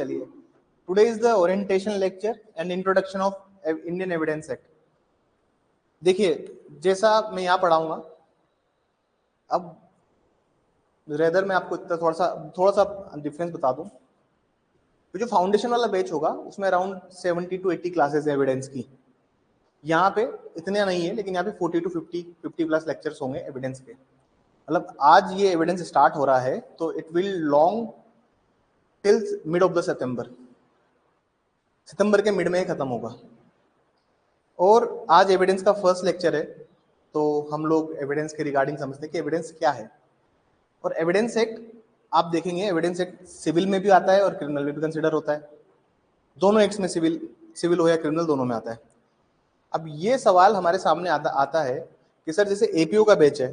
चलिए, today is the orientation lecture and introduction of Indian evidence act. देखिए, जैसा मैं यहाँ पढ़ाऊंगा, अब रेदर मैं आपको इतना थोड़ा सा डिफरेंस बता दूं। तो जो फाउंडेशन वाला बैच होगा उसमें अराउंड 70 to 80 क्लासेस है एविडेंस की। यहाँ पे इतने नहीं है, लेकिन यहाँ पे 40 to 50 प्लस लेक्चर्स होंगे एविडेंस के। मतलब आज ये एविडेंस स्टार्ट हो रहा है तो it will long till mid of the सितंबर के मिड में ही खत्म होगा। और आज एविडेंस का फर्स्ट लेक्चर है, तो हम लोग एविडेंस के रिगार्डिंग समझते हैं कि एविडेंस क्या है। और एविडेंस एक्ट आप देखेंगे, एविडेंस एक्ट सिविल में भी आता है और क्रिमिनल में भी कंसिडर होता है। दोनों एक्ट्स में सिविल हो या क्रिमिनल, दोनों में आता है। अब ये सवाल हमारे सामने आता है कि सर जैसे एपीओ का बैच है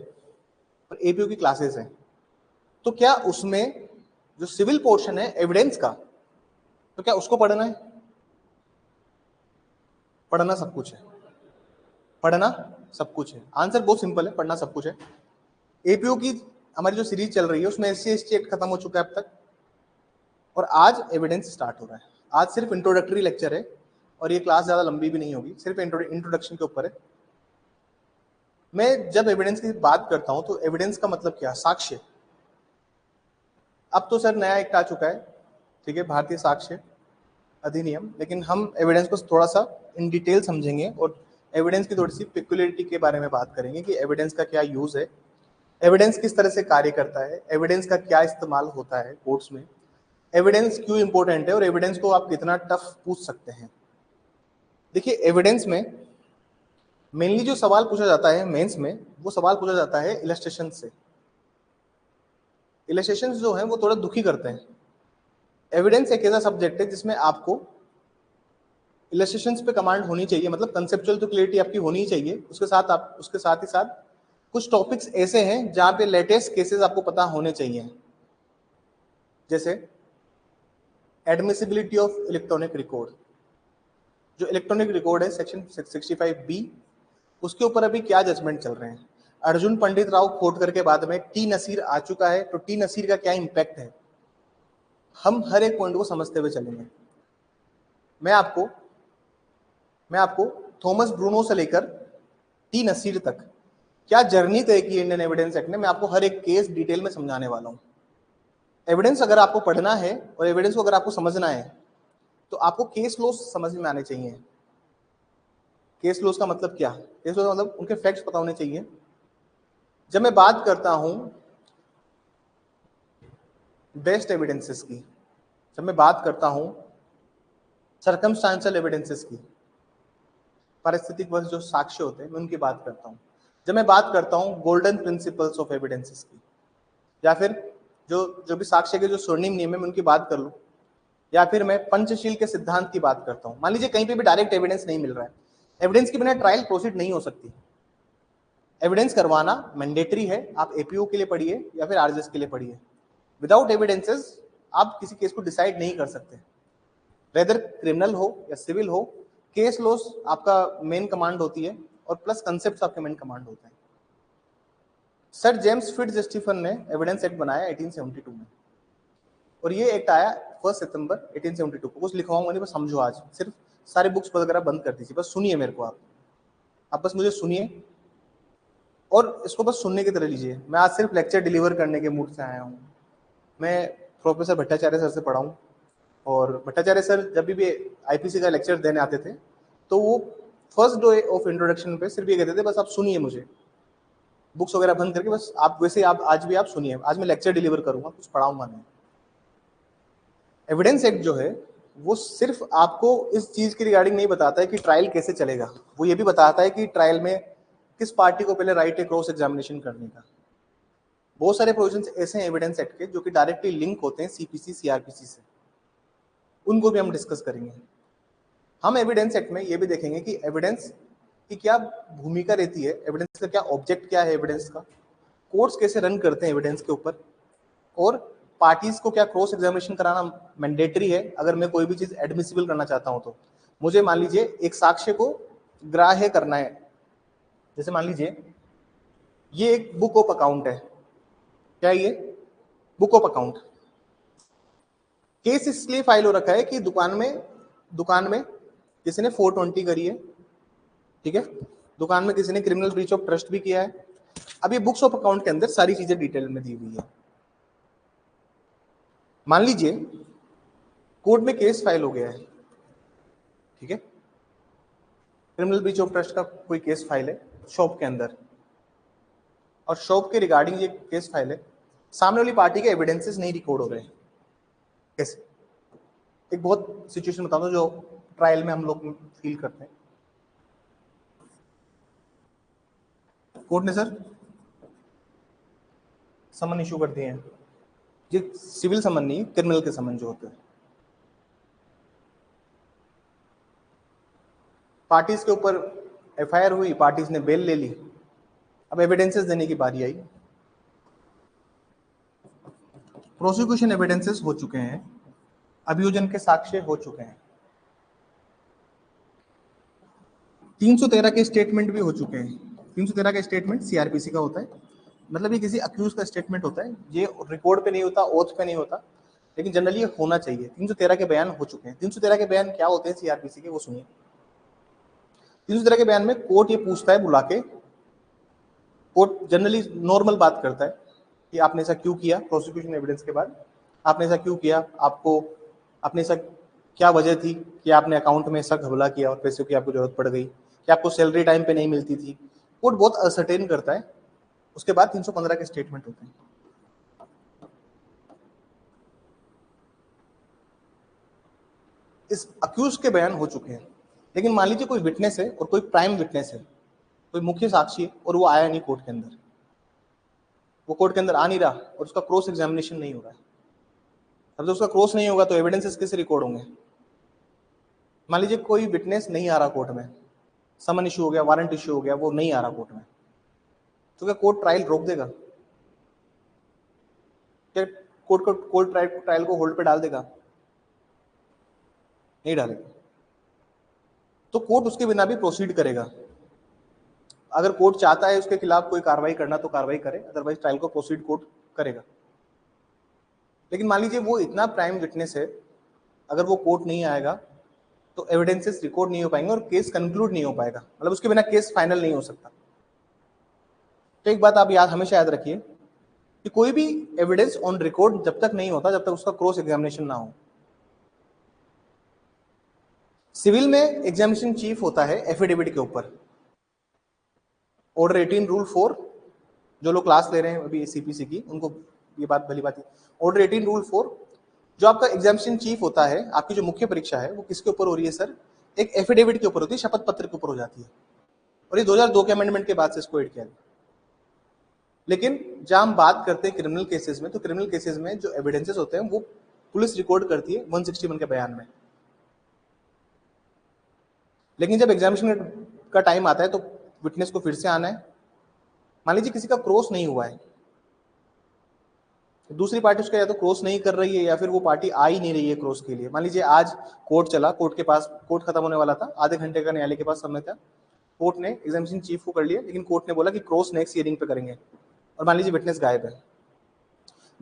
और एपीओ की क्लासेस हैं, तो क्या उसमें जो सिविल पोर्शन है एविडेंस का, तो क्या उसको पढ़ना है? पढ़ना सब कुछ है, पढ़ना सब कुछ है। आंसर बहुत सिंपल है, पढ़ना सब कुछ है। एपीओ की हमारी जो सीरीज चल रही है उसमें SC/ST एक्ट खत्म हो चुका है अब तक, और आज एविडेंस स्टार्ट हो रहा है। आज सिर्फ इंट्रोडक्टरी लेक्चर है और ये क्लास ज्यादा लंबी भी नहीं होगी, सिर्फ इंट्रोडक्शन के ऊपर है। मैं जब एविडेंस की बात करता हूं तो एविडेंस का मतलब क्या? साक्ष्य। अब तो सर नया एक्ट आ चुका है, ठीक है, भारतीय साक्ष्य अधिनियम, लेकिन हम एविडेंस को थोड़ा सा इन डिटेल समझेंगे और एविडेंस की थोड़ी सी पेक्युलरिटी के बारे में बात करेंगे कि एविडेंस का क्या यूज है, एविडेंस किस तरह से कार्य करता है, एविडेंस का क्या इस्तेमाल होता है कोर्ट्स में, एविडेंस क्यों इंपॉर्टेंट है और एविडेंस को आप कितना टफ पूछ सकते हैं। देखिए, एविडेंस में मेनली जो सवाल पूछा जाता है मेंस में, वो सवाल पूछा जाता है इलस्ट्रेशन से। इलस्ट्रेशन जो है वो थोड़ा दुखी करते हैं। एविडेंस एक ऐसा सब्जेक्ट है जिसमें आपको इलस्ट्रेशंस पे कमांड होनी चाहिए, मतलब कंसेप्चुअल तो क्लियरिटी आपकी होनी ही चाहिए। उसके साथ ही साथ कुछ टॉपिक्स ऐसे हैं जहां पे लेटेस्ट केसेस आपको पता होने चाहिए, जैसे एडमिसिबिलिटी ऑफ इलेक्ट्रॉनिक रिकॉर्ड। जो इलेक्ट्रॉनिक रिकॉर्ड है सेक्शन 65B, उसके ऊपर अभी क्या जजमेंट चल रहे हैं। अर्जुन पंडित राव खोटकर के बाद में टी नसीर आ चुका है, तो टी नसीर का क्या इंपैक्ट है, हम हर एक पॉइंट को समझते हुए चलेंगे। मैं आपको थॉमस ब्रूनो से लेकर टी नसीर तक क्या जर्नी तय की इंडियन एविडेंस एक्ट ने, मैं आपको हर एक केस डिटेल में समझाने वाला हूं। एविडेंस अगर आपको पढ़ना है और एविडेंस को अगर आपको समझना है तो आपको केस लॉज समझ में आने चाहिए। केस लॉज का मतलब क्या? केस लॉज का मतलब उनके फैक्ट्स पता होने चाहिए। जब मैं बात करता हूं बेस्ट एविडेंसेस की, जब मैं बात करता हूं सर्कमस्टांशियल एविडेंसेस की, पारिस्थितिक वश जो साक्ष्य होते हैं मैं उनकी बात करता हूं, जब मैं बात करता हूं गोल्डन प्रिंसिपल्स ऑफ एविडेंसेस की, या फिर जो भी साक्ष्य के जो स्वर्णिम नियम है मैं उनकी बात कर लूं, या फिर मैं पंचशील के सिद्धांत की बात करता हूं। मान लीजिए कहीं पे भी डायरेक्ट एविडेंस नहीं मिल रहा है, एविडेंस के बिना ट्रायल प्रोसीड नहीं हो सकती। एविडेंस करवाना मैंडेटरी है, आप एपीओ के लिए पढ़िए या फिर आरजेएस के लिए पढ़िए। विदाउट एविडेंसेस आप किसी केस को डिसाइड नहीं कर सकते, वेदर क्रिमिनल हो या सिविल हो। केस लॉस आपका मेन कमांड होती है और प्लस कंसेप्ट आपके मेन कमांड होते हैं। सर जेम्स फिट्जस्टीफन ने एविडेंस एक्ट बनाया 1872 में, और ये एक्ट आया 1 सितंबर 1872 को। कुछ लिखवाऊंगा नहीं, बस समझो। आज सिर्फ सारी बुक्स वगैरह बंद कर दीजिए, बस सुनिए मेरे को। आप बस मुझे सुनिए और इसको बस सुनने की तरह लीजिए। मैं आज सिर्फ लेक्चर डिलीवर करने के मूड से आया हूँ। मैं प्रोफेसर भट्टाचार्य सर से पढ़ा हूँ, और भट्टाचार्य सर जब भी आईपीसी का लेक्चर देने आते थे तो वो फर्स्ट डे ऑफ इंट्रोडक्शन पे सिर्फ ये कहते थे, बस आप सुनिए मुझे, बुक्स वगैरह बंद करके बस आप वैसे आप आज भी आप सुनिए। आज मैं लेक्चर डिलीवर करूंगा, कुछ पढ़ाऊंगा नहीं। एविडेंस एक्ट जो है वो सिर्फ आपको इस चीज की रिगार्डिंग नहीं बताता है कि ट्रायल कैसे चलेगा, वो ये भी बताता है कि ट्रायल में किस पार्टी को पहले राइट है क्रॉस एग्जामिनेशन करने का। बहुत सारे प्रोविजंस ऐसे हैं एविडेंस एक्ट के जो कि डायरेक्टली लिंक होते हैं सीपीसी सीआरपीसी से, उनको भी हम डिस्कस करेंगे। हम एविडेंस एक्ट में ये भी देखेंगे कि एविडेंस की क्या भूमिका रहती है, एविडेंस का क्या ऑब्जेक्ट क्या है, एविडेंस का कोर्ट्स कैसे रन करते हैं एविडेंस के ऊपर, और पार्टीज को क्या क्रॉस एग्जामिनेशन कराना मैंडेटरी है अगर मैं कोई भी चीज एडमिसिबल करना चाहता हूं तो। मुझे मान लीजिए एक साक्ष्य को ग्राह्य करना है, जैसे मान लीजिए ये एक बुक ऑफ अकाउंट है। क्या ये बुक ऑफ अकाउंट? केस इसलिए फाइल हो रखा है कि दुकान में किसी ने 420 करी है, ठीक है, दुकान में किसी ने क्रिमिनल ब्रीच ऑफ ट्रस्ट भी किया है। अब ये बुक्स ऑफ अकाउंट के अंदर सारी चीजें डिटेल में दी हुई है। मान लीजिए कोर्ट में केस फाइल हो गया है, ठीक है, क्रिमिनल ब्रीच ऑफ ट्रस्ट का कोई केस फाइल है शॉप के अंदर, और शॉप के रिगार्डिंग ये केस फाइल है, सामने वाली पार्टी के एविडेंसेस नहीं रिकॉर्ड हो रहे हैं। कैसे? एक बहुत सिचुएशन बताता हूं जो ट्रायल में हम लोग फील करते हैं। कोर्ट ने सर समन इशू कर दिए हैं, ये सिविल समन नहीं, क्रिमिनल के समन जो होते हैं। पार्टीज के ऊपर एफआईआर हुई, पार्टीज ने बेल ले ली, अब एविडेंसेस देने की बारी आई। प्रोसिक्यूशन एविडेंसेस हो चुके हैं, अभियोजन के साक्ष्य हो चुके हैं, 313 के स्टेटमेंट भी हो चुके हैं। 313 का स्टेटमेंट सीआरपीसी का होता है, मतलब ये किसी अक्यूज का स्टेटमेंट होता है, ये रिकॉर्ड पे नहीं होता, ओथ पे नहीं होता, लेकिन जनरली ये होना चाहिए। 313 के बयान हो चुके हैं। 313 के बयान क्या होते हैं सीआरपीसी के, वो सुनिए। 313 के बयान में कोर्ट ये पूछता है बुला के, कोर्ट जनरली नॉर्मल बात करता है कि आपने ऐसा क्यों किया, प्रोसिक्यूशन एविडेंस के बाद आपने ऐसा क्यों किया, आपने ऐसा क्या वजह थी कि आपने अकाउंट में ऐसा घबला किया और पैसों की आपको जरूरत पड़ गई, कि आपको सैलरी टाइम पे नहीं मिलती थी। कोर्ट बहुत असर्टेन करता है। उसके बाद 315 के स्टेटमेंट होते हैं। इस अक्यूज के बयान हो चुके हैं, लेकिन मान लीजिए कोई विटनेस है और कोई प्राइम विटनेस है, कोई मुख्य साक्षी है और वो आया नहीं कोर्ट के अंदर, वो कोर्ट के अंदर आ नहीं रहा और उसका क्रॉस एग्जामिनेशन नहीं हो रहा है। अब जब उसका क्रॉस नहीं होगा तो एविडेंसेस कैसे रिकॉर्ड होंगे? मान लीजिए कोई विटनेस नहीं आ रहा कोर्ट में, समन इशू हो गया, वारंट इशू हो गया, वो नहीं आ रहा कोर्ट में, तो क्या कोर्ट ट्रायल रोक देगा? क्या कोर्ट ट्रायल को होल्ड पे डाल देगा? नहीं डालेगा। तो कोर्ट उसके बिना भी प्रोसीड करेगा। अगर कोर्ट चाहता है उसके खिलाफ कोई कार्रवाई करना तो कार्रवाई करे, अदरवाइज ट्रायल को प्रोसीड कोर्ट करेगा। लेकिन मान लीजिए वो इतना प्राइम विटनेस है, अगर वो कोर्ट नहीं आएगा तो एविडेंसेस रिकॉर्ड नहीं हो पाएंगे और केस कंक्लूड नहीं हो पाएगा, मतलब उसके बिना केस फाइनल नहीं हो सकता। तो एक बात आप हमेशा याद रखिए कि कोई भी एविडेंस ऑन रिकॉर्ड जब तक नहीं होता, जब तक उसका क्रॉस एग्जामिनेशन ना हो। सिविल में एग्जामिनेशन चीफ होता है एफिडेविट के ऊपर, ऑर्डर 18 रूल 4, जो लोग क्लास ले रहे हैं अभी सीपीसी की, उनको ये बात भली बात है। ऑर्डर 18 रूल 4, जो आपका एग्जामिनेशन चीफ होता है, आपकी जो मुख्य परीक्षा है वो किसके ऊपर हो रही है सर? एक एफिडेविट के ऊपर होती है, शपथ पत्र के ऊपर हो जाती है, और ये 2002 के अमेंडमेंट के बाद से इसको एड किया गया। लेकिन जब हम बात करते हैं क्रिमिनल केसेस में, तो क्रिमिनल केसेस में जो एविडेंसेस होते हैं वो पुलिस रिकॉर्ड करती है 161 के बयान में। लेकिन जब एग्जामिनेशन का टाइम आता है तो विटनेस को फिर से आना है। मान लीजिए किसी का क्रॉस नहीं हुआ है, दूसरी पार्टी उसका या तो क्रॉस नहीं कर रही है या फिर वो पार्टी आ ही नहीं रही है क्रॉस के लिए। मान लीजिए आज कोर्ट चला, कोर्ट खत्म होने वाला था, आधे घंटे का न्यायालय के पास समय था, कोर्ट ने एग्जामिनेशन चीफ को कर लिया, लेकिन कोर्ट ने बोला कि क्रॉस नेक्स्ट हियरिंग पे करेंगे, और मान लीजिए विटनेस गायब है।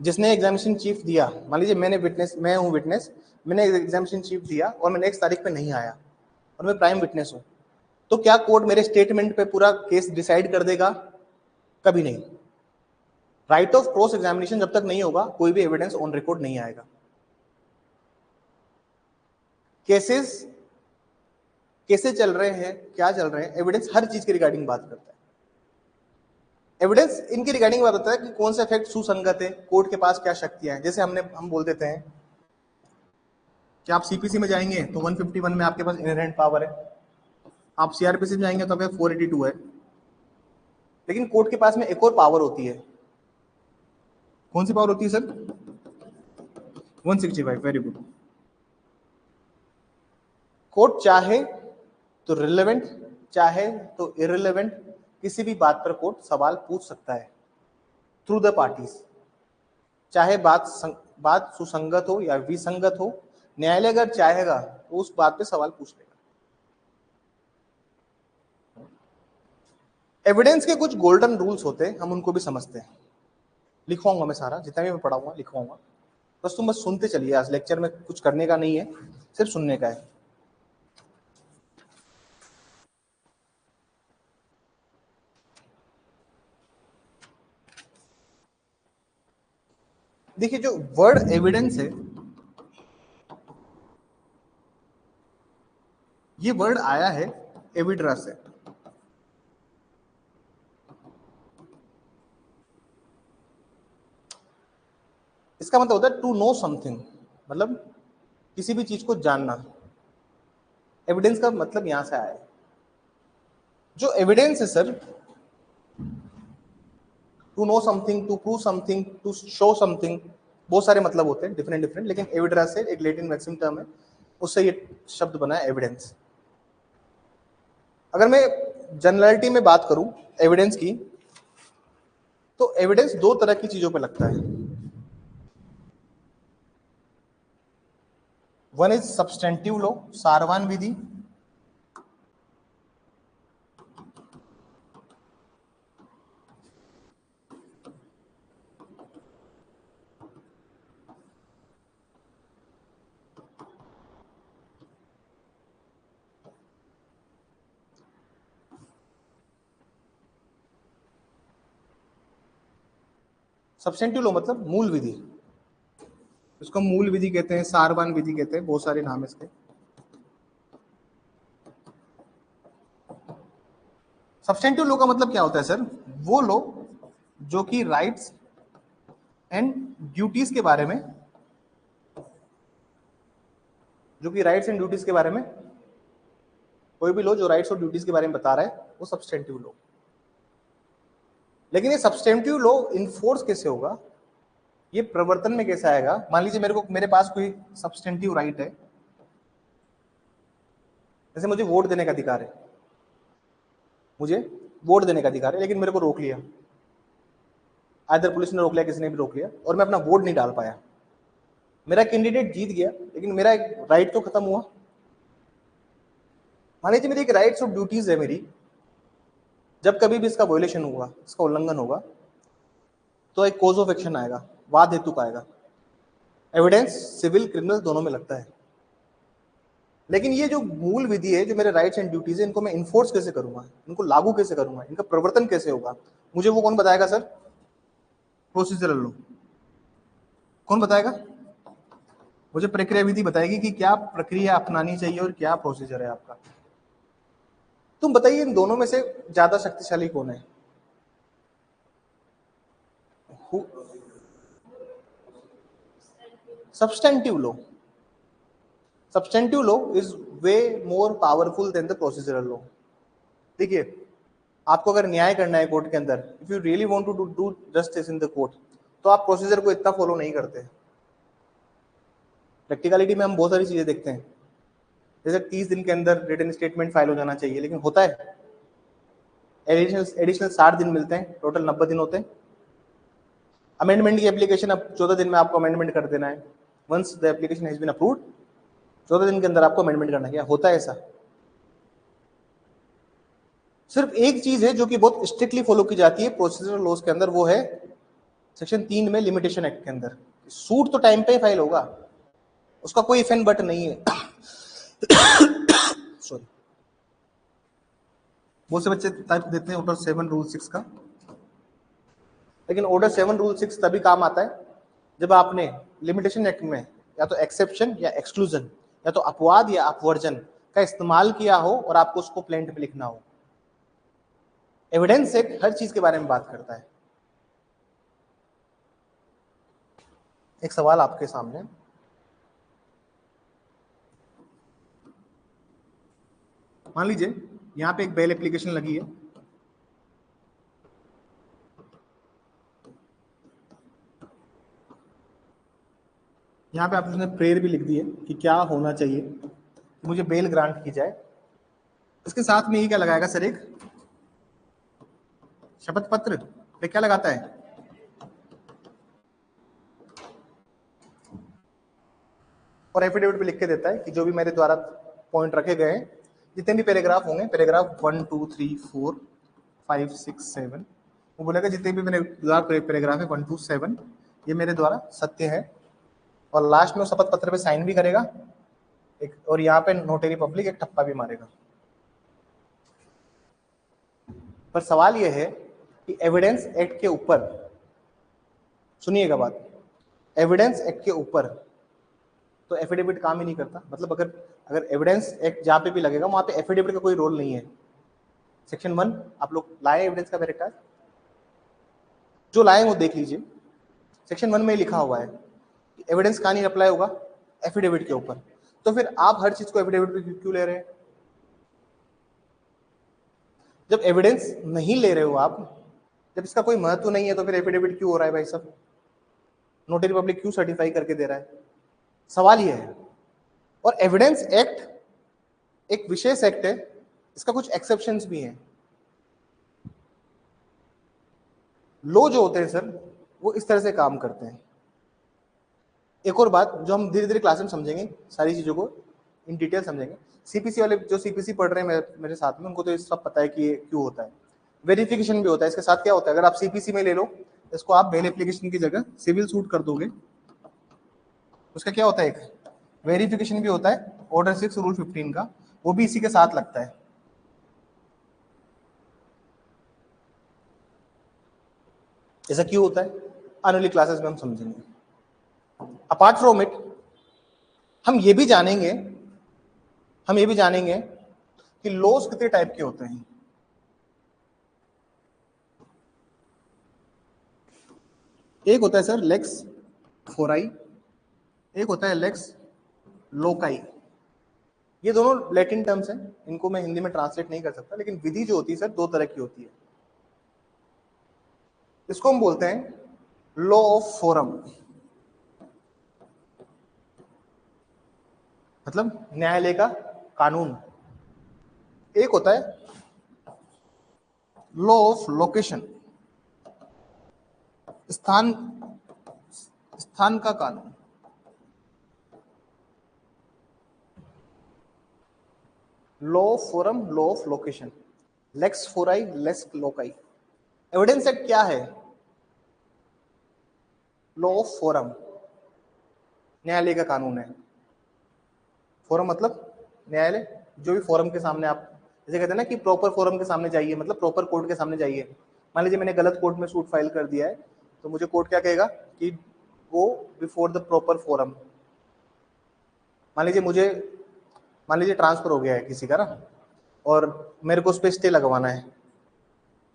जिसने एग्जामिनेशन चीफ दिया, मान लीजिए मैं हूँ विटनेस, मैंने एग्जामिनेशन चीफ दिया और मैं नेक्स्ट तारीख पे नहीं आया और मैं प्राइम विटनेस हूँ, तो क्या कोर्ट मेरे स्टेटमेंट पे पूरा केस डिसाइड कर देगा? कभी नहीं। राइट ऑफ क्रॉस एग्जामिनेशन जब तक नहीं होगा, कोई भी एविडेंस ऑन रिकॉर्ड नहीं आएगा। केसेस कैसे चल रहे हैं, क्या चल रहे हैं, एविडेंस हर चीज के रिगार्डिंग बात करता है। एविडेंस इनके रिगार्डिंग बात होता है कि कौन सा फैक्ट सुसंगत है, कोर्ट के पास क्या शक्तियां हैं। जैसे हम बोल देते हैं कि आप सीपीसी में जाएंगे तो 151 में आपके पास इनहेरेंट पावर है, आप सीआरपीसी में जाएंगे तो आपके 482 है। लेकिन कोर्ट के पास में एक और पावर होती है। कौन सी पावर होती है सर? 165। Very good. कोर्ट चाहे तो रिलेवेंट, चाहे तो इररिलेवेंट, किसी भी बात पर कोर्ट सवाल पूछ सकता है थ्रू द पार्टीज। चाहे बात सुसंगत हो या विसंगत हो, न्यायालय अगर चाहेगा तो उस बात पे सवाल पूछ लेगा। एविडेंस के कुछ गोल्डन रूल्स होते हैं, हम उनको भी समझते हैं। लिखवाऊंगा मैं सारा, जितना भी मैं पढ़ाऊंगा लिखवाऊंगा। तुम बस सुनते चलिए, आज लेक्चर में कुछ करने का नहीं है, सिर्फ सुनने का है। देखिए जो वर्ड एविडेंस है, ये वर्ड आया है एविड्रा से। इसका मतलब होता है टू नो समथिंग, मतलब किसी भी चीज को जानना। एविडेंस का मतलब यहां से आया है। जो एविडेंस है sir, to know something, to prove something, to show something, बहुत सारे मतलब होते हैं डिफरेंट डिफरेंट, लेकिन एविड्रा से एक लैटिन मैक्सिम टर्म है, उससे ये शब्द बना है एविडेंस। अगर मैं जनरलिटी में बात करूं एविडेंस की, तो एविडेंस दो तरह की चीजों पे लगता है। One is substantive law, Sarwan Vidhi, substantive law मतलब मूल विधि, इसको मूल विधि कहते हैं, सारवान विधि कहते हैं, बहुत सारे नाम है इसके। सब्सटेंटिव लॉ का मतलब क्या होता है सर? वो लॉ जो कि राइट्स एंड ड्यूटीज के बारे में, जो कि राइट्स एंड ड्यूटीज के बारे में, कोई भी लॉ जो राइट्स और ड्यूटीज के बारे में बता रहा है वो सब्सटेंटिव लॉ। लेकिन ये सब्सटेंटिव लॉ इन्फोर्स कैसे होगा, ये प्रवर्तन में कैसे आएगा? मान लीजिए मेरे पास कोई सब्सटेंटिव राइट है, जैसे मुझे वोट देने का अधिकार है, मुझे वोट देने का अधिकार है, लेकिन मेरे को रोक लिया, आइदर पुलिस ने रोक लिया, किसी ने भी रोक लिया, और मैं अपना वोट नहीं डाल पाया। मेरा कैंडिडेट जीत गया, लेकिन मेरा एक राइट तो खत्म हुआ। मान लीजिए मेरी एक राइट्स और ड्यूटीज है मेरी, जब कभी भी इसका वायोलेशन होगा, इसका उल्लंघन होगा, तो एक कोज ऑफ एक्शन आएगा, वाद हेतु का आएगा। एविडेंस सिविल क्रिमिनल दोनों में लगता है। लेकिन ये जो मूल विधि है, जो मेरे राइट्स एंड ड्यूटीज है, इनको मैं इन्फोर्स कैसे करूंगा, इनको लागू कैसे करूंगा, इनका प्रवर्तन कैसे होगा, मुझे वो कौन बताएगा सर? Procedural law. कौन बताएगा? मुझे प्रक्रिया विधि बताएगी कि क्या प्रक्रिया अपनानी चाहिए और क्या प्रोसीजर है आपका। तुम बताइए इन दोनों में से ज्यादा शक्तिशाली कौन है? Substantive law. Substantive law is way more powerful than the procedural law. देखिए, आपको अगर न्याय करना है कोर्ट के अंदर, if you really want to do justice in the court, तो आप प्रोसीजर को इतना फॉलो नहीं करते। प्रैक्टिकलिटी में हम बहुत सारी चीजें देखते हैं, जैसे 30 दिन के अंदर रिटन स्टेटमेंट फाइल हो जाना चाहिए, लेकिन होता है? एडिशनल 60 दिन मिलते हैं, टोटल 90 दिन होते हैं। अमेंडमेंट की एप्लीकेशन अब 14 दिन में आपको अमेंडमेंट कर देना है। Once the application has been approved, 14 दिन के अंदर आपको अमेंडमेंट करना है। क्या होता है ऐसा? सिर्फ एक चीज है जो कि बहुत स्ट्रिक्टली फॉलो की जाती है प्रोसीजरल लॉज के अंदर, वो है सेक्शन 3 में लिमिटेशन एक्ट के अंदर, सूट तो टाइम पे ही फाइल होगा, उसका कोई इफ एंड बट नहीं है। सॉरी, बहुत से बच्चे टाइप देते हैं ऑर्डर 7 रूल 6 का, लेकिन ऑर्डर 7 रूल 6 तभी काम आता है जब आपने लिमिटेशन एक्ट में या तो एक्सेप्शन या एक्सक्लूजन या तो अपवाद या अपवर्जन का इस्तेमाल किया हो और आपको उसको प्लेंट में लिखना हो। एविडेंस एक्ट हर चीज के बारे में बात करता है। एक सवाल आपके सामने, मान लीजिए यहां पे एक बेल एप्लीकेशन लगी है, यहाँ पे आपने प्रेयर भी लिख दी है कि क्या होना चाहिए कि मुझे बेल ग्रांट की जाए। इसके साथ में ये क्या लगाएगा सर? एक शपथ पत्र पे क्या लगाता है? और एफिडेविट पे लिख के देता है कि जो भी मेरे द्वारा पॉइंट रखे गए हैं, जितने भी पैराग्राफ होंगे, पैराग्राफ 1 2 3 4 5 6 7, वो बोलेगा जितने भी मेरे द्वारा पैराग्राफ है 1 2 7, ये मेरे द्वारा सत्य है और लास्ट में वो शपथ पत्र पे साइन भी करेगा एक, और यहाँ पे नोटरी पब्लिक एक ठप्पा भी मारेगा। पर सवाल यह है कि एविडेंस एक्ट के ऊपर, सुनिएगा बात, एविडेंस एक्ट के ऊपर तो एफिडेविट काम ही नहीं करता। मतलब अगर एविडेंस एक्ट जहाँ पे भी लगेगा वहां पे एफिडेविट का कोई रोल नहीं है। सेक्शन 1 आप लोग लाए एविडेंस का वेरिटास, जो लाए वो देख लीजिए। सेक्शन 1 में लिखा हुआ है कि एविडेंस कहाँ नहीं अप्लाई होगा, एफिडेविट के ऊपर। तो फिर आप हर चीज को एफिडेविट पे क्यों ले रहे हैं? जब एविडेंस नहीं ले रहे हो आप, जब इसका कोई महत्व नहीं है, तो फिर एफिडेविट क्यों हो रहा है भाई साहब? नोटरी पब्लिक क्यों सर्टिफाई करके दे रहा है? सवाल यह है। और एविडेंस एक्ट एक विशेष एक्ट है, इसका कुछ एक्सेप्शंस भी हैं। लॉ जो होते हैं सर वो इस तरह से काम करते हैं। एक और बात जो हम धीरे धीरे क्लास में समझेंगे, सारी चीजों को इन डिटेल समझेंगे। सीपीसी वाले जो सीपीसी पढ़ रहे हैं मेरे साथ में, उनको तो ये सब पता है कि ये क्यों होता है। वेरिफिकेशन भी होता है इसके साथ। क्या होता है, अगर आप सीपीसी में ले लो, इसको आप बेल एप्लीकेशन की जगह सिविल सूट कर दोगे, उसका क्या होता है, एक वेरिफिकेशन भी होता है ऑर्डर 6 रूल 15 का, वो भी इसी के साथ लगता है। ऐसा क्यों होता है आने वाली क्लासेस में हम समझेंगे। अपार्ट फ्रॉम इट हम ये भी जानेंगे कि लॉज कितने टाइप के होते हैं। एक होता है सर लेक्स फोराई, एक होता है लेक्स लोकाई। ये दोनों लैटिन टर्म्स हैं, इनको मैं हिंदी में ट्रांसलेट नहीं कर सकता, लेकिन विधि जो होती है सर दो तरह की होती है। इसको हम बोलते हैं लॉ ऑफ फोरम, मतलब न्यायालय का कानून। एक होता है लॉ ऑफ लोकेशन, स्थान का कानून। Law of forum, law of location, lex fori, lex loci. Evidence act क्या है? लॉ ऑफ फोरम, न्यायालय का कानून है। फोरम मतलब न्यायालय, जो भी फोरम के सामने आप, जैसे कहते हैं ना कि प्रॉपर फोरम के सामने जाइए, मतलब प्रॉपर कोर्ट के सामने जाइए। मान लीजिए मैंने गलत कोर्ट में सूट फाइल कर दिया है, तो मुझे कोर्ट क्या कहेगा कि go before the proper forum. मान लीजिए ट्रांसफर हो गया है किसी का ना, और मेरे को उस पर स्टे लगवाना है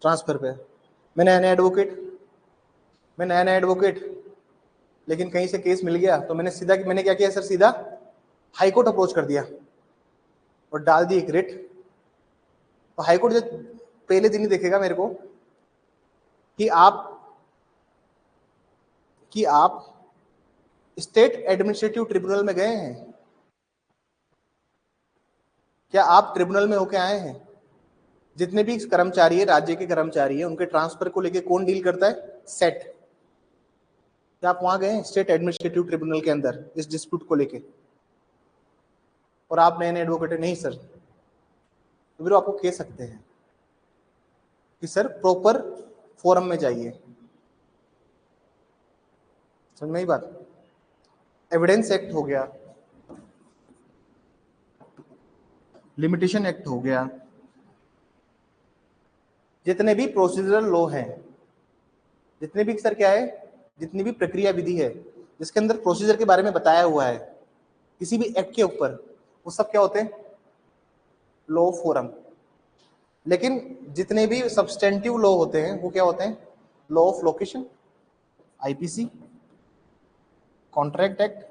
ट्रांसफर पे। मैं नया नया एडवोकेट, लेकिन कहीं से केस मिल गया, तो मैंने क्या किया सर, सीधा हाई कोर्ट अप्रोच कर दिया और डाल दी एक रिट। तो हाई कोर्ट जब पहले दिन ही देखेगा मेरे को कि आप स्टेट एडमिनिस्ट्रेटिव ट्रिब्यूनल में गए हैं, क्या आप ट्रिब्यूनल में होके आए हैं। जितने भी कर्मचारी है, राज्य के कर्मचारी है, उनके ट्रांसफर को लेके कौन डील करता है, सेट। क्या आप वहां गए स्टेट एडमिनिस्ट्रेटिव ट्रिब्यूनल के अंदर इस डिस्प्यूट को लेके, और आप नए नए एडवोकेट नहीं सर, तो फिर आपको कह सकते हैं कि सर प्रॉपर फोरम में जाइए। समझ में ही बात। एविडेंस एक्ट हो गया, लिमिटेशन एक्ट हो गया, जितने भी प्रोसीजरल लॉ हैं, जितने भी सर क्या है, जितनी भी प्रक्रिया विधि है जिसके अंदर प्रोसीजर के बारे में बताया हुआ है किसी भी एक्ट के ऊपर, वो सब क्या होते हैं, लॉ ऑफ फोरम। लेकिन जितने भी सब्सटेंटिव लॉ होते हैं वो क्या होते हैं, law of location, IPC, contract act.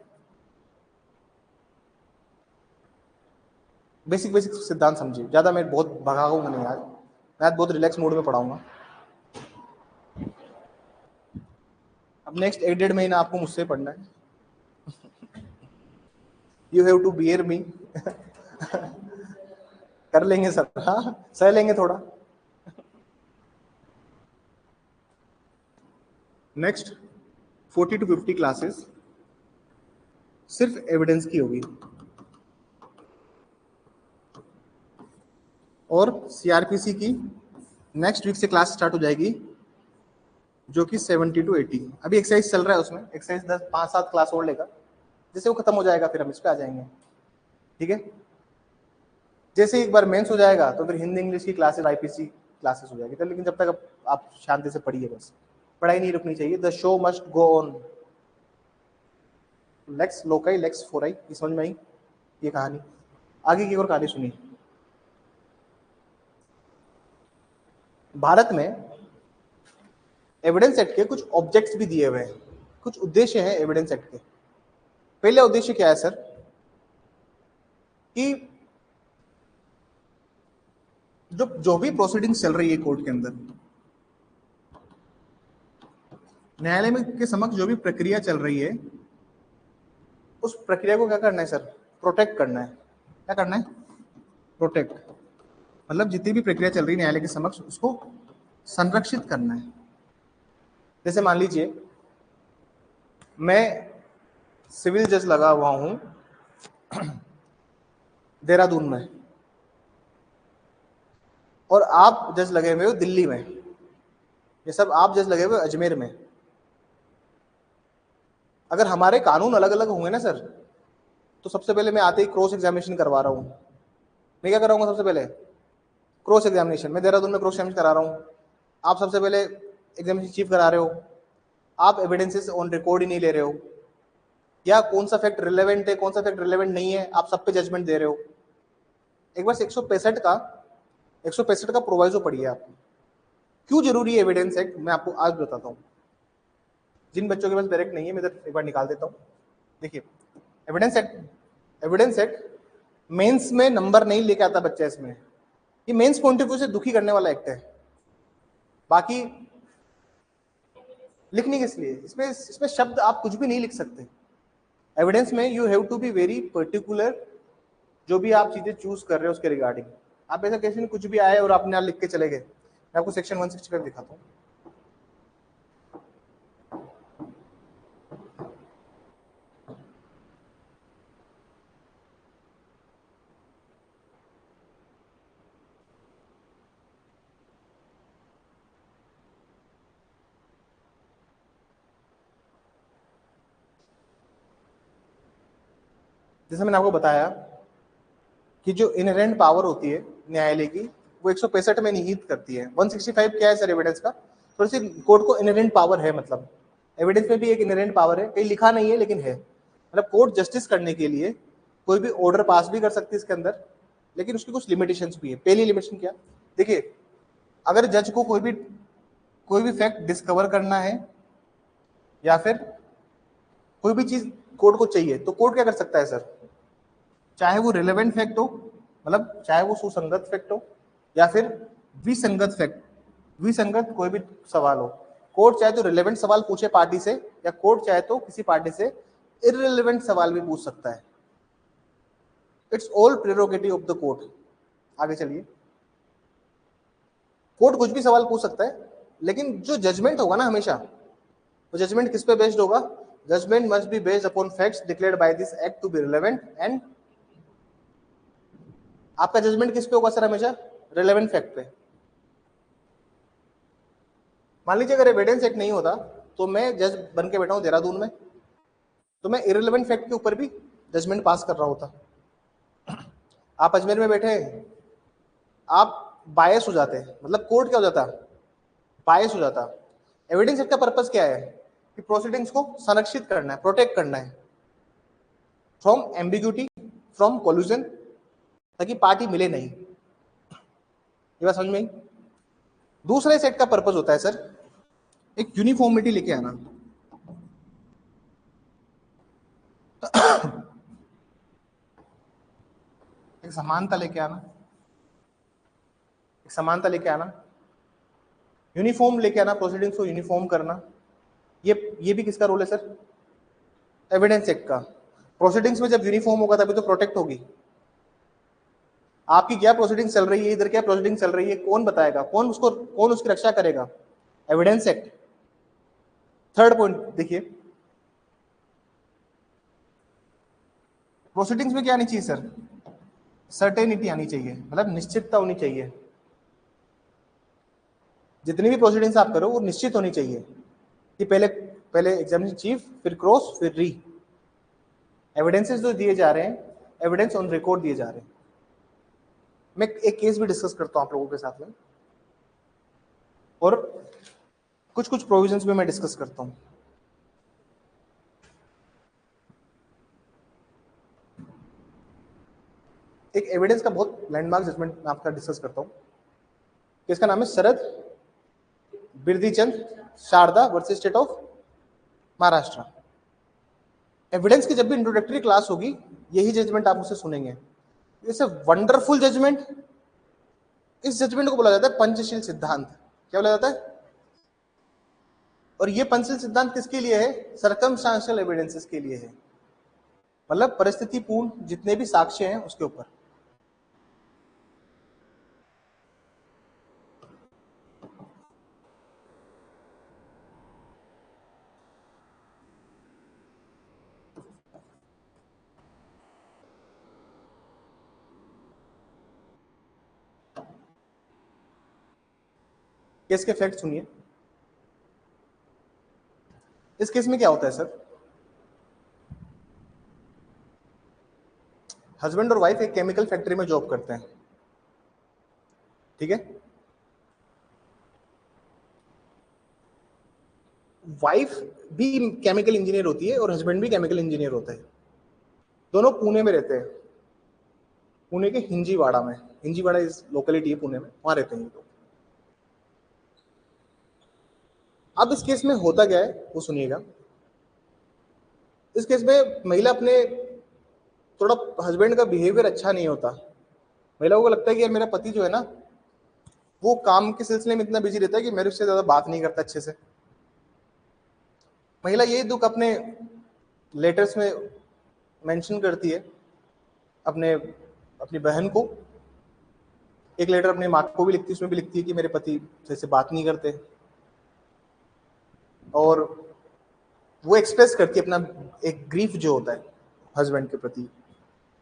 Basic सिद्धांत समझिए, ज्यादा मैं बहुत भगाऊंगा नहीं आज, मैं आज बहुत रिलैक्स मूड में पढ़ाऊंगा। अब नेक्स्ट 1-1.5 महीना आपको मुझसे पढ़ना है। यू हैव टू बियर मी। कर लेंगे सर, हाँ सह लेंगे थोड़ा। नेक्स्ट 40 to 50 क्लासेस सिर्फ एविडेंस की होगी, और सीआरपीसी की नेक्स्ट वीक से क्लास स्टार्ट हो जाएगी, जो कि 70 to 80। अभी एक्सरसाइज चल रहा है, उसमें एक्सरसाइज 5-7 क्लास और लेगा, जैसे वो खत्म हो जाएगा फिर हम इस पे आ जाएंगे, ठीक है। जैसे एक बार मेंस हो जाएगा तो फिर हिंदी इंग्लिश की क्लासेस, आईपीसी क्लासेस हो जाएगी। तो लेकिन जब तक आप शांति से पढ़िए, बस पढ़ाई नहीं रुकनी चाहिए। The show must go on. Lex loci lex fori, ये समझ में आई ये कहानी। आगे की और कहानी सुनिए। भारत में एविडेंस एक्ट के कुछ ऑब्जेक्ट्स भी दिए हुए हैं, कुछ उद्देश्य हैं एविडेंस एक्ट के। पहला उद्देश्य क्या है सर, कि जो भी प्रोसीडिंग्स चल रही है कोर्ट के अंदर, न्यायालय में के समक्ष जो भी प्रक्रिया चल रही है, उस प्रक्रिया को क्या करना है सर, प्रोटेक्ट करना है। क्या करना है, प्रोटेक्ट। मतलब जितनी भी प्रक्रिया चल रही है न्यायालय के समक्ष, उसको संरक्षित करना है। जैसे मान लीजिए मैं सिविल जज लगा हुआ हूं देहरादून में, और आप जज लगे हुए हो दिल्ली में, ये सब आप जज लगे हुए हो अजमेर में। अगर हमारे कानून अलग अलग होंगे ना सर, तो सबसे पहले मैं आते ही क्रॉस एग्जामिनेशन करवा रहा हूँ। मैं क्या कराऊंगा सबसे पहले, क्रॉस एग्जामिनेशन। मैं देहरादून में क्रॉस एग्जामिनेशन करा रहा हूँ, आप सबसे पहले एग्जामिनेशन चीफ करा रहे हो, आप एविडेंसेस ऑन रिकॉर्ड ही नहीं ले रहे हो, या कौन सा फैक्ट रिलेवेंट है कौन सा फैक्ट रिलेवेंट नहीं है, आप सब पे जजमेंट दे रहे हो। एक बार 165 का प्रोवाइजो पढ़िए आप। क्यों जरूरी है एविडेंस एक्ट, मैं आपको आज बताता हूँ। जिन बच्चों के पास डायरेक्ट नहीं है, मैं इधर एक बार निकाल देता हूँ। देखिए एविडेंस एक्ट मेंस में नंबर नहीं लेके आता बच्चा इसमें। ये मेंस पॉइंट ऑफ व्यू से दुखी करने वाला एक्ट है। बाकी लिखने किस लिए, इसमें शब्द आप कुछ भी नहीं लिख सकते। एविडेंस में you have to be very particular, जो भी आप चीजें चूज कर रहे हो उसके रिगार्डिंग। आप ऐसा कैसे नहीं कुछ भी आए और आपने यहाँ लिख के चले गए। मैं आपको सेक्शन 165 दिखाता हूँ। जैसे मैंने आपको बताया कि जो इनहेरेंट पावर होती है न्यायालय की, वो 165 में निहित करती है। 165 क्या है सर एविडेंस का, थोड़ी सी कोर्ट को इनहेरेंट पावर है, मतलब एविडेंस में भी एक इनहेरेंट पावर है, कहीं लिखा नहीं है लेकिन है। मतलब कोर्ट जस्टिस करने के लिए कोई भी ऑर्डर पास भी कर सकती है इसके अंदर, लेकिन उसकी कुछ लिमिटेशंस भी है। पहली लिमिटेशन क्या, देखिए अगर जज को कोई भी फैक्ट डिस्कवर करना है या फिर कोई भी चीज कोर्ट को चाहिए, तो कोर्ट क्या कर सकता है सर, चाहे वो रिलेवेंट फैक्ट हो, मतलब चाहे वो सुसंगत फैक्ट हो, या फिर विसंगत फैक्ट, विसंगत कोई भी सवाल हो, कोर्ट चाहे तो रिलेवेंट सवाल पूछे पार्टी से, या कोर्ट चाहे तो किसी पार्टी से इररिलेवेंट सवाल भी पूछ सकता है। It's all prerogative of the court. आगे चलिए, कोर्ट कुछ भी सवाल पूछ सकता है, लेकिन जो जजमेंट होगा ना हमेशा, वो जजमेंट किस पे बेस्ड होगा, judgment must be based upon facts declared by this act to be relevant and, आपका जजमेंट किस पे होगा सर, हमेशा रिलेवेंट फैक्ट पे। मान लीजिए अगर एविडेंस एक्ट नहीं होता तो मैं जज बन के बैठा हूं देहरादून में, तो मैं इररिलेवेंट फैक्ट के ऊपर भी जजमेंट पास कर रहा होता। आप अजमेर में बैठे हैं, आप बायस हो जाते हैं, मतलब कोर्ट क्या हो जाता, बायस हो जाता। एविडेंस एक्ट का पर्पस क्या है, कि प्रोसीडिंग्स को संरक्षित करना है, प्रोटेक्ट करना है फ्रॉम एम्बिग्यूटी, फ्रॉम कोल्यूजन, ताकि पार्टी मिले नहीं। ये बात समझ में आई। दूसरा इस एक्ट का पर्पस होता है सर, एक यूनिफॉर्मिटी लेके आना। एक समानता लेके आना, एक समानता लेके आना, यूनिफॉर्म लेके आना, प्रोसीडिंग्स को यूनिफॉर्म करना। ये भी किसका रोल है सर, एविडेंस एक्ट का। प्रोसीडिंग्स में जब यूनिफॉर्म होगा तभी तो प्रोटेक्ट होगी। आपकी क्या प्रोसीडिंग चल रही है, इधर क्या प्रोसीडिंग चल रही है, कौन बताएगा, कौन उसकी रक्षा करेगा, एविडेंस एक्ट। थर्ड पॉइंट देखिए, प्रोसीडिंग्स में क्या आनी चाहिए सर, सर्टेनिटी आनी चाहिए, मतलब निश्चितता होनी चाहिए। जितनी भी प्रोसीडिंग्स आप करो वो निश्चित होनी चाहिए कि पहले एग्जामिनेशन चीफ, फिर क्रॉस, फिर री। एविडेंसेस जो दिए जा रहे हैं, एविडेंस ऑन रिकॉर्ड दिए जा रहे हैं। मैं एक केस भी डिस्कस करता हूं आप लोगों के साथ में, और कुछ कुछ प्रोविजंस भी मैं डिस्कस करता हूं। एक एविडेंस का बहुत लैंडमार्क जजमेंट मैं आपका डिस्कस करता हूं। इसका नाम है Sharad Birdichand Sarda versus state of Maharashtra. Evidence की जब भी इंट्रोडक्टरी क्लास होगी, यही जजमेंट आप मुझसे सुनेंगे। It's a wonderful judgment. इस जजमेंट को बोला जाता है पंचशील सिद्धांत। क्या बोला जाता है? और ये पंचशील सिद्धांत किसके लिए है? सर्कमस्टांशियल एविडेंसेस के लिए है, मतलब परिस्थितिपूर्ण जितने भी साक्ष्य हैं उसके ऊपर। केस के फैक्ट सुनिए। इस केस में क्या होता है सर? हस्बैंड और वाइफ एक केमिकल फैक्ट्री में जॉब करते हैं, ठीक है। वाइफ भी केमिकल इंजीनियर होती है और हस्बैंड भी केमिकल इंजीनियर होता है। दोनों पुणे में रहते हैं, पुणे के हिंजीवाड़ा में। हिंजीवाड़ा इस लोकेलिटी है पुणे में, वहां रहते हैं लोग। अब इस केस में होता क्या है वो सुनिएगा। इस केस में महिला अपने थोड़ा हस्बैंड का बिहेवियर अच्छा नहीं होता। महिलाओं को लगता है कि यार मेरा पति जो है ना, वो काम के सिलसिले में इतना बिजी रहता है कि मेरे उससे ज्यादा बात नहीं करता अच्छे से। महिला ये दुख अपने लेटर्स में मेंशन करती है अपने अपनी बहन को। एक लेटर अपनी माँ को भी लिखती है, उसमें भी लिखती है कि मेरे पति जैसे बात नहीं करते। और वो एक्सप्रेस करती है अपना एक ग्रीफ जो होता है हस्बैंड के प्रति,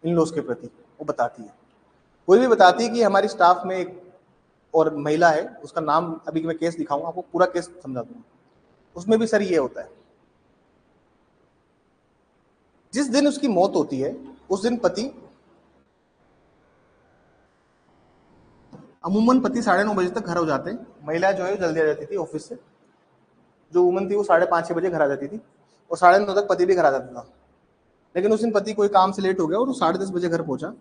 इन लॉज के प्रति, वो बताती है। वो भी बताती है कि हमारी स्टाफ में एक और महिला है, उसका नाम अभी मैं केस दिखाऊंगा आपको, पूरा केस समझा दूंगा। उसमें भी सर ये होता है, जिस दिन उसकी मौत होती है उस दिन पति अमूमन 9:30 बजे तक घर हो जाते हैं। महिला जो है जल्दी आ जाती थी ऑफिस से। जो वुमन थी वो 5:30-6 बजे घर आ जाती थी, और 9:30 तक पति भी घर आ जाता था। लेकिन उस दिन पति कोई काम से लेट हो गया और वो 10:30 बजे घर पहुंचा।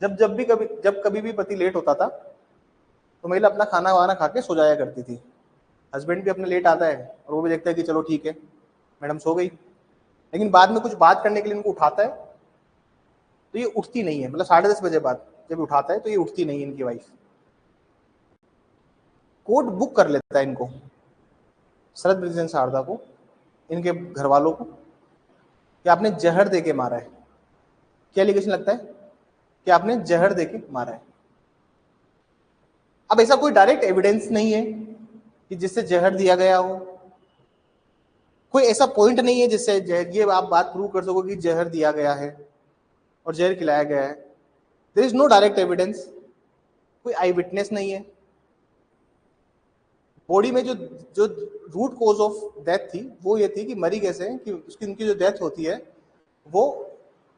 जब कभी भी पति लेट होता था तो महिला अपना खाना वाना खा के सो जाया करती थी। हस्बैंड भी अपने लेट आता है और वो भी देखता है कि चलो ठीक है मैडम सो गई। लेकिन बाद में कुछ बात करने के लिए इनको उठाता है तो ये उठती नहीं है। मतलब 10:30 बजे बाद जब उठाता है तो ये उठती नहीं है इनकी वाइफ। कोर्ट बुक कर लेता है इनको, शरद बिरदीचंद शारदा को, इनके घर वालों को, कि आपने जहर देके मारा है। क्या एलिगेशन लगता है? कि आपने जहर देके मारा है। अब ऐसा कोई डायरेक्ट एविडेंस नहीं है कि जिससे जहर दिया गया हो। कोई ऐसा पॉइंट नहीं है जिससे ये आप बात प्रूव कर सको कि जहर दिया गया है और जहर खिलाया गया है। There is no direct evidence. कोई आई विटनेस नहीं है। बॉडी में जो जो रूट कॉज ऑफ डेथ थी वो ये थी कि मरी कैसे, कि उसकी उनकी जो डेथ होती है वो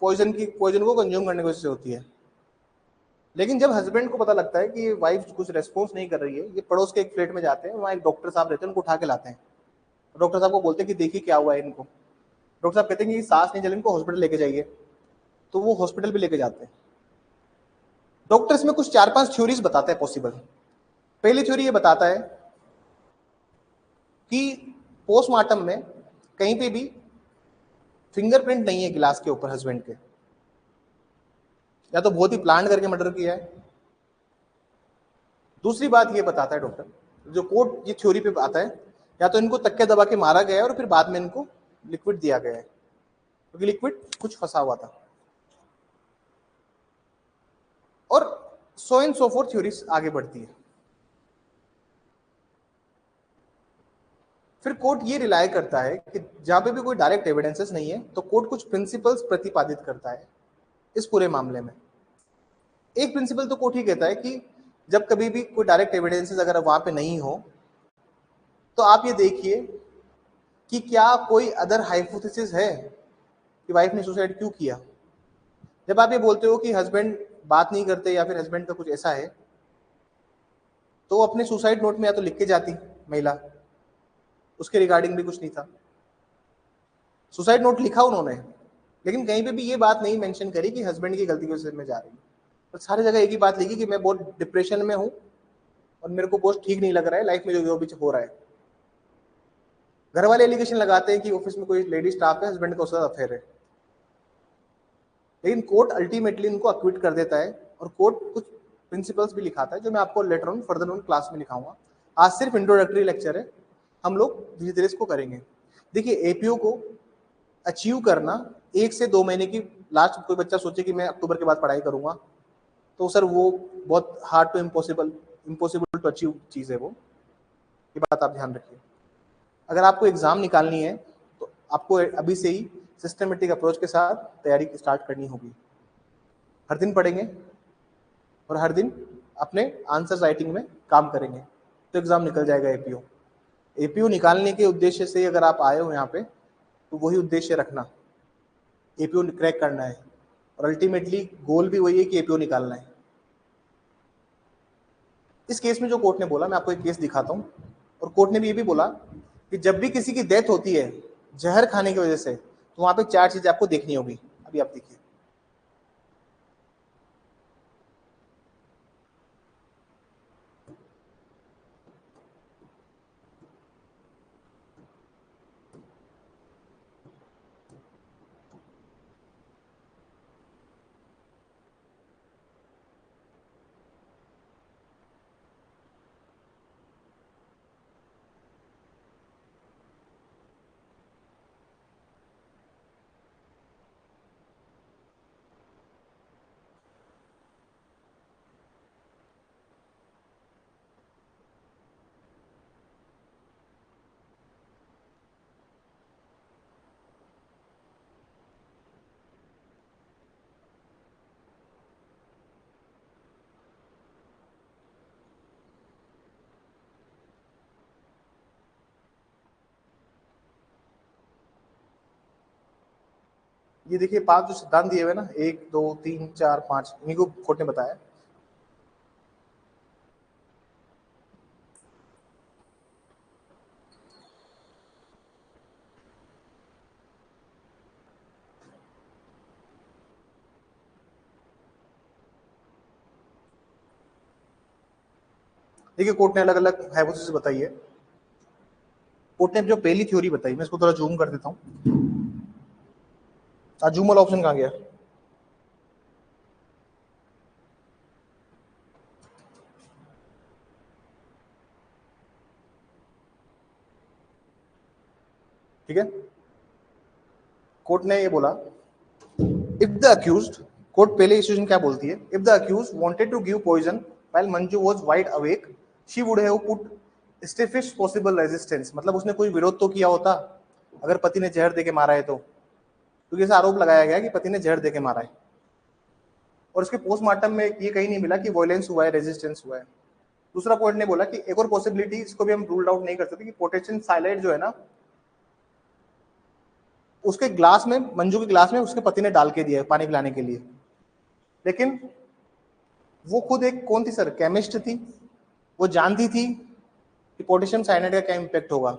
पॉइजन को कंज्यूम करने की वजह से होती है। लेकिन जब हस्बैंड को पता लगता है कि वाइफ कुछ रेस्पॉन्स नहीं कर रही है, ये पड़ोस के एक फ्लैट में जाते हैं, वहाँ एक डॉक्टर साहब रहते हैं, उनको उठा के लाते हैं। डॉक्टर साहब को बोलते हैं कि देखिए क्या हुआ है इनको। डॉक्टर साहब कहते हैं कि सांस नहीं चल, इनको हॉस्पिटल लेके जाइए। तो वो हॉस्पिटल भी लेके जाते हैं। डॉक्टर्स में कुछ 4-5 थ्योरीज बताते हैं पॉसिबल। पहली थ्योरी ये बताता है कि पोस्टमार्टम में कहीं पे भी फिंगरप्रिंट नहीं है गिलास के ऊपर हस्बैंड के, या तो बहुत ही प्लान करके मर्डर किया है। दूसरी बात ये बताता है डॉक्टर, जो कोर्ट ये थ्योरी पे आता है, या तो इनको तकिया दबा के मारा गया है और फिर बाद में इनको लिक्विड दिया गया है, क्योंकि लिक्विड कुछ फंसा हुआ था। और so and so fourth theories आगे बढ़ती है। फिर कोर्ट ये रिलाय करता है कि जहां पे भी कोई डायरेक्ट एविडेंसेस नहीं है तो कोर्ट कुछ प्रिंसिपल्स प्रतिपादित करता है इस पूरे मामले में। एक प्रिंसिपल तो कोर्ट ही कहता है कि जब कभी भी कोई डायरेक्ट एविडेंसेस अगर वहां पे नहीं हो तो आप ये देखिए कि क्या कोई अदर हाइपोथेसिस है कि वाइफ ने सुसाइड क्यों किया। जब आप ये बोलते हो कि हस्बैंड बात नहीं करते या फिर हस्बैंड का कुछ ऐसा है, तो अपने सुसाइड नोट में या तो लिख के जाती महिला, उसके रिगार्डिंग भी कुछ नहीं था। सुसाइड नोट लिखा उन्होंने, लेकिन कहीं पे भी ये बात नहीं मेंशन करी कि हस्बैंड की गलती की वजह से मैं जा रही हूँ। तो सारी जगह एक ही बात लिखी कि मैं बहुत डिप्रेशन में हूँ और मेरे को बहुत ठीक नहीं लग रहा है लाइफ में जो भी हो रहा है। घर वाले एलिगेशन लगाते हैं कि ऑफिस में कोई लेडी स्टाफ है, हस्बैंड का उसका अफेयर है, लेकिन कोर्ट अल्टीमेटली उनको अक्विट कर देता है। और कोर्ट कुछ प्रिंसिपल्स भी लिखाता है जो मैं आपको later on further on class में लिखाऊंगा। आज सिर्फ इंट्रोडक्टरी लेक्चर है, हम लोग धीरे धीरे इसको करेंगे। देखिए, एपीओ को अचीव करना 1 से 2 महीने की, लास्ट कोई बच्चा सोचे कि मैं अक्टूबर के बाद पढ़ाई करूंगा, तो सर वो बहुत hard to impossible to achieve चीज़ है वो, ये बात आप ध्यान रखिए। अगर आपको एग्जाम निकालनी है तो आपको अभी से ही सिस्टमेटिक अप्रोच के साथ तैयारी स्टार्ट करनी होगी। हर दिन पढ़ेंगे और हर दिन अपने आंसर राइटिंग में काम करेंगे तो एग्जाम निकल जाएगा एपीओ। एपीओ निकालने के उद्देश्य से अगर आप आए हो यहाँ पे, तो वही उद्देश्य रखना, एपीओ क्रैक करना है और अल्टीमेटली गोल भी वही है कि एपीओ निकालना है। इस केस में जो कोर्ट ने बोला, मैं आपको एक केस दिखाता हूँ, और कोर्ट ने भी ये भी बोला कि जब भी किसी की डेथ होती है जहर खाने की वजह से, तो वहां पे 4 चीजें आपको देखनी होगी। अभी आप देखिए, ये देखिए 5 जो सिद्धांत दिए हुए ना, 1 2 3 4 5, इन्हीं को कोर्ट ने बताया। देखिए, कोर्ट ने अलग अलग हाइपोथेसिस बताई है। कोर्ट ने जो पहली थ्योरी बताई, मैं इसको थोड़ा जूम कर देता हूँ। जूम वाला ऑप्शन कहाँ गया? ठीक है, कोर्ट ने ये बोला, इफ द अक्यूज्ड, कोर्ट पहले सिचुएशन क्या बोलती है, if the accused wanted to give poison while Manju was wide awake, she would have put stiffest possible resistance. मतलब उसने कोई विरोध तो किया होता अगर पति ने जहर देके मारा है तो, क्योंकि ऐसा आरोप लगाया गया कि पति ने जहर देके मारा है, और उसके पोस्टमार्टम में ये कहीं नहीं मिला कि वायलेंस हुआ है, रेजिस्टेंस हुआ है। दूसरा पॉइंट ने बोला कि एक और पॉसिबिलिटी, इसको भी हम रूल आउट नहीं कर सकते, कि पोटेशियम साइनाइड जो है ना, उसके ग्लास में, मंजू के ग्लास में उसके पति ने डाल के दिया है पानी पिलाने के लिए। लेकिन वो खुद एक कौन थी सर? केमिस्ट थी। वो जानती थी कि पोटेशियम साइनाइड का क्या इम्पैक्ट होगा।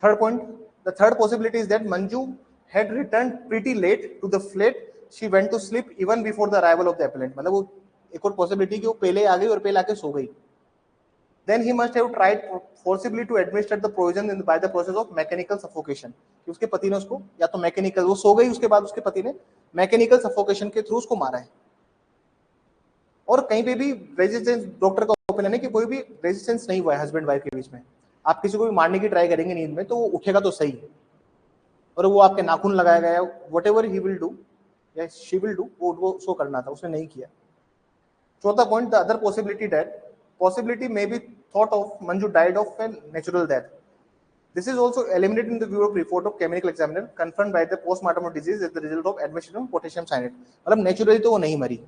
Third point, the third possibility is that Manju had return pretty late to the flat, she went to sleep even before the arrival of the appellant. मतलब वो एक और पॉसिबिलिटी कि वो पहले आ गई और पहले आके सो गई। Then he must have tried forcibly to administer the poison by the process of mechanical suffocation, कि उसके पति ने उसको या तो मैकेनिकल, वो सो गई उसके बाद उसके पति ने मैकेनिकल सफोकेशन के थ्रू उसको मारा है। और कहीं पे भी रेजिस्टेंस, डॉक्टर का ओपिनियन है कि कोई भी रेजिस्टेंस नहीं हुआ है हस्बैंड वाइफ के बीच में। आप किसी को भी मारने की ट्राई करेंगे नींद में तो वो उठेगा तो सही, और वो आपके नाखून लगाया गया, what ever he will do या शी विल डू, वो शो करना था, उसने नहीं किया। चौथा point, the other possibility that possibility may be thought of Manju died of a natural death. This is also eliminated in the view of report of chemical examiner confirmed by the postmortem of disease as the result of admission of potassium cyanide. मतलब naturally तो वो नहीं मरी।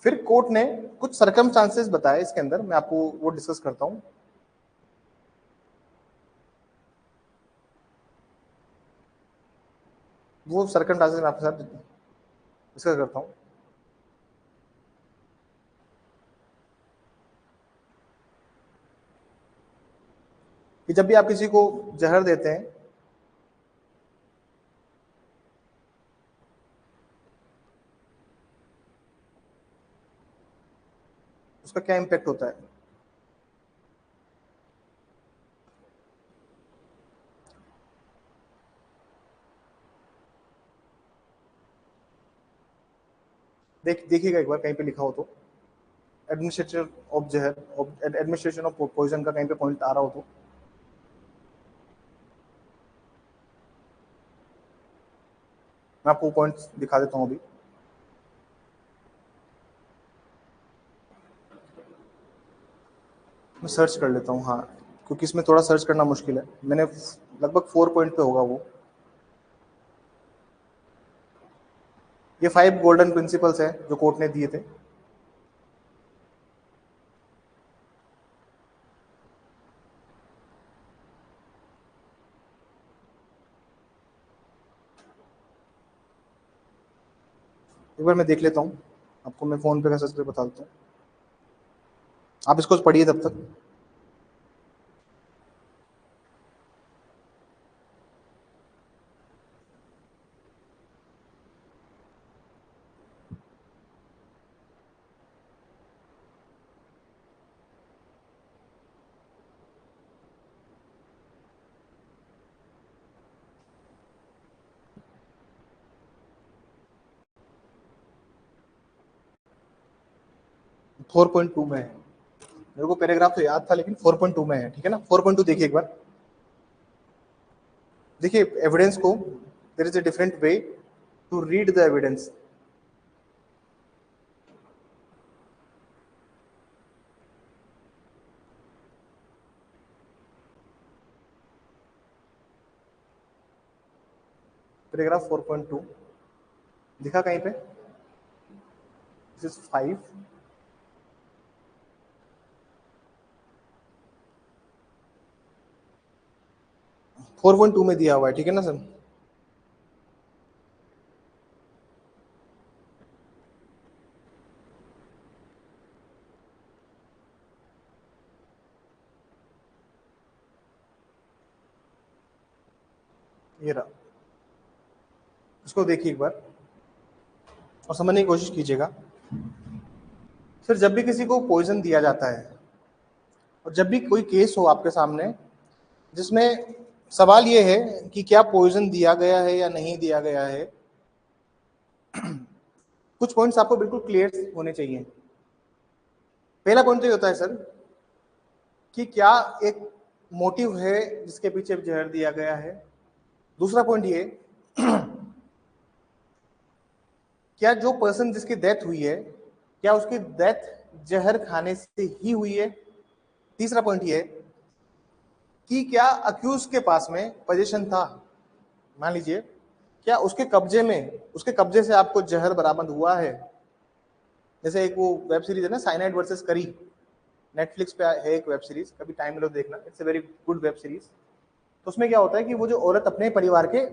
फिर court ने कुछ circumstances बताए इसके अंदर, मैं आपको वो डिस्कस करता हूं। वो सर्कमस्टांसेस मैं आपके साथ डिस्कस करता हूँ। कि जब भी आप किसी को जहर देते हैं उसका क्या इम्पैक्ट होता है। देखिएगा एक बार कहीं पे लिखा हो तो, एडमिनिस्ट्रेशन ऑफ जहर, एडमिनिस्ट्रेशन ऑफ पॉइजन का कहीं पे पॉइंट आ रहा हो तो। मैं आपको पॉइंट दिखा देता हूँ अभी। मैं सर्च कर लेता हूँ, हाँ, क्योंकि इसमें थोड़ा सर्च करना मुश्किल है। मैंने लगभग 4 पॉइंट पे होगा वो। ये 5 गोल्डन प्रिंसिपल्स हैं जो कोर्ट ने दिए थे। एक बार मैं देख लेता हूँ, आपको मैं फोन पे का सर्च करके बता देता हूँ, आप इसको पढ़िए तब तक। फोर पॉइंट टू में है, मेरे को पैराग्राफ तो याद था लेकिन 4.2 में है, ठीक है ना। 4.2 देखिए एक बार, देखिए एविडेंस को, there is a different way to read the evidence. Paragraph 4.2 दिखा कहीं पे, दिस इज 5। 4.2 में दिया हुआ है, ठीक है ना सर। ये रहा, इसको देखिए एक बार और समझने की कोशिश कीजिएगा। सर जब भी किसी को पॉइजन दिया जाता है और जब भी कोई केस हो आपके सामने जिसमें सवाल ये है कि क्या पॉइजन दिया गया है या नहीं दिया गया है, कुछ पॉइंट्स आपको बिल्कुल क्लियर होने चाहिए। पहला पॉइंट तो ये होता है सर कि क्या एक मोटिव है जिसके पीछे जहर दिया गया है। दूसरा पॉइंट ये, क्या जो पर्सन जिसकी डेथ हुई है क्या उसकी डेथ जहर खाने से ही हुई है। तीसरा पॉइंट ये कि क्या अक्यूज के पास में पोजीशन था, मान लीजिए क्या उसके कब्जे से आपको जहर बरामद हुआ है। जैसे एक वो वेब सीरीज है ना, साइनाइड वर्सेस करी, नेटफ्लिक्स पे है एक वेब सीरीज, कभी टाइम मिलो देखना, it's a very good web series. तो उसमें क्या होता है कि वो जो औरत अपने परिवार के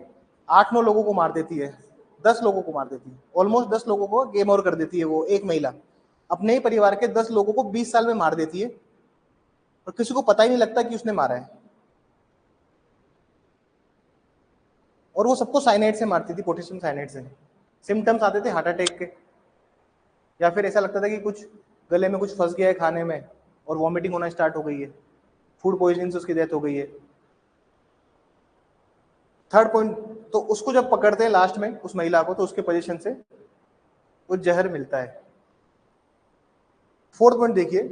8-9 लोगों को मार देती है, 10 लोगों को मार देती है, ऑलमोस्ट 10 लोगों को गेम ओवर कर देती है। वो एक महिला अपने ही परिवार के 10 लोगों को 20 साल में मार देती है और किसी को पता ही नहीं लगता कि उसने मारा है। और वो सबको साइनाइड से मारती थी, पोटेशियम साइनाइड से। सिम्टम्स आते थे हार्ट अटैक के, या फिर ऐसा लगता था कि कुछ गले में कुछ फंस गया है खाने में और वॉमिटिंग होना स्टार्ट हो गई है, फूड पॉइजनिंग से उसकी डेथ हो गई है। थर्ड पॉइंट, तो उसको जब पकड़ते हैं लास्ट में उस महिला को, तो उसके पोजीशन से वो जहर मिलता है। फोर्थ पॉइंट देखिए,